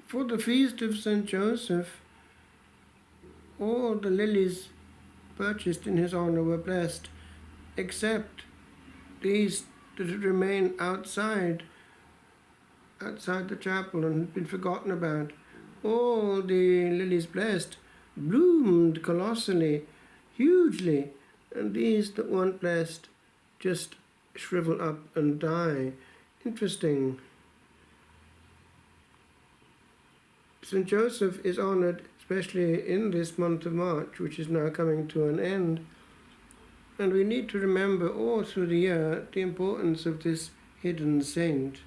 For the feast of St. Joseph, all the lilies purchased in his honor were blessed, except these that had remained outside the chapel and had been forgotten about. All the lilies blessed bloomed colossally, hugely, and these that weren't blessed just shrivel up and die. Interesting. St. Joseph is honored especially in this month of March, which is now coming to an end. And we need to remember all through the year the importance of this hidden saint.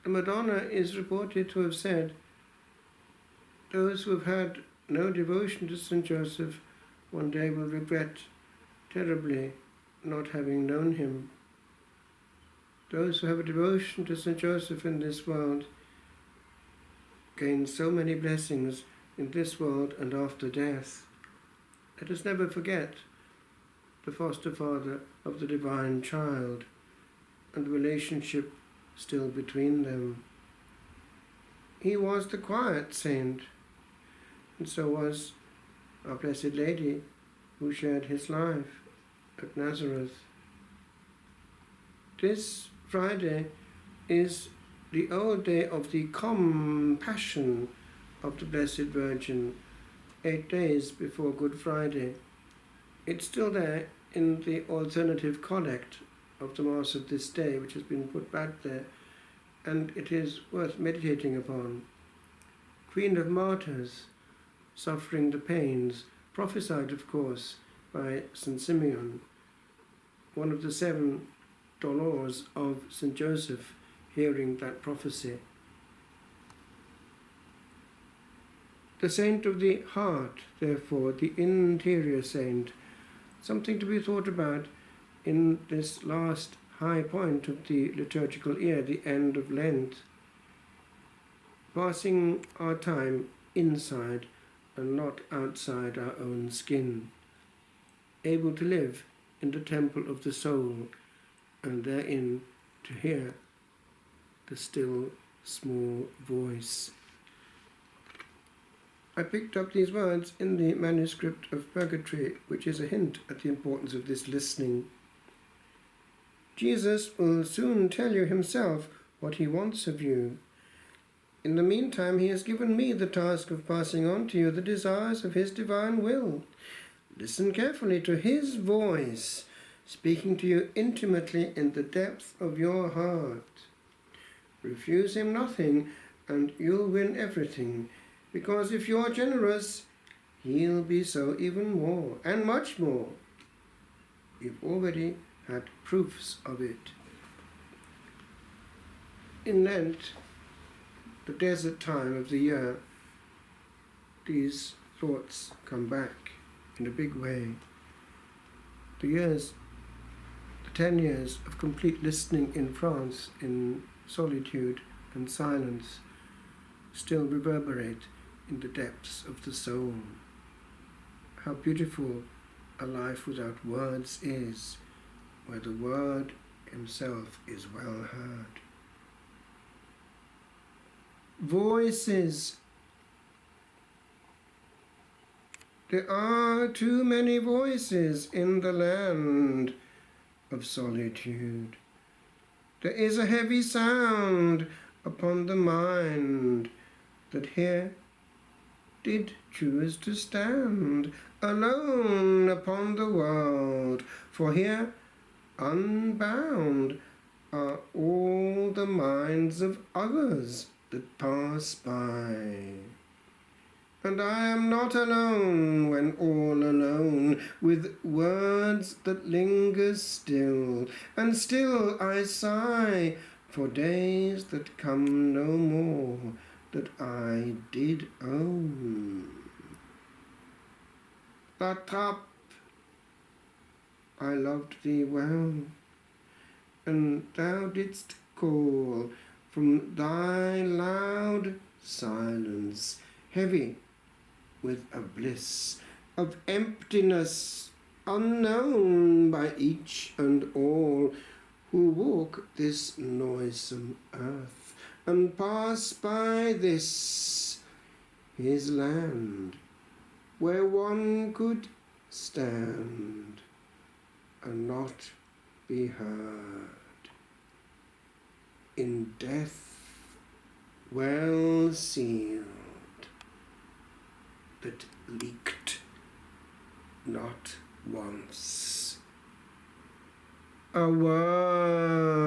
The Madonna is reported to have said, "Those who have had no devotion to St. Joseph one day will regret terribly not having known him." Those who have a devotion to St. Joseph in this world gain so many blessings in this world and after death. Let us never forget the foster father of the divine child and the relationship still between them. He was the quiet saint, and so was our Blessed Lady, who shared his life at Nazareth. This Friday is the old day of the Compassion of the Blessed Virgin, 8 days before Good Friday. It's still there in the alternative collect of the Mass of this day, which has been put back there, and it is worth meditating upon. Queen of Martyrs, suffering the pains, prophesied, of course, by St. Simeon, one of the 7 dolors of St. Joseph, hearing that prophecy. The saint of the heart, therefore, the interior saint, something to be thought about in this last high point of the liturgical year, the end of Lent. Passing our time inside and not outside our own skin, able to live in the temple of the soul and therein to hear the still small voice. I picked up these words in the manuscript of Purgatory, which is a hint at the importance of this listening. Jesus will soon tell you himself what he wants of you. In the meantime, he has given me the task of passing on to you the desires of his divine will. Listen carefully to his voice, speaking to you intimately in the depth of your heart. Refuse him nothing, and you'll win everything, because if you're generous, he'll be so even more, and much more. You've already had proofs of it. In Lent, the desert time of the year, these thoughts come back in a big way. The 10 years of complete listening in France, in solitude and silence, still reverberate in the depths of the soul. How beautiful a life without words is, where the Word himself is well heard. Voices. There are too many voices in the land of solitude. There is a heavy sound upon the mind that here did choose to stand alone upon the world, for here unbound are all the minds of others that pass by. And I am not alone when all alone, with words that linger still, and still I sigh for days that come no more, that I did own. La Trappe, I loved thee well, and thou didst call from thy loud silence, heavy with a bliss of emptiness unknown by each and all, who walk this noisome earth, and pass by this his land, where one could stand and not be heard. In death well sealed, that leaked not once a word.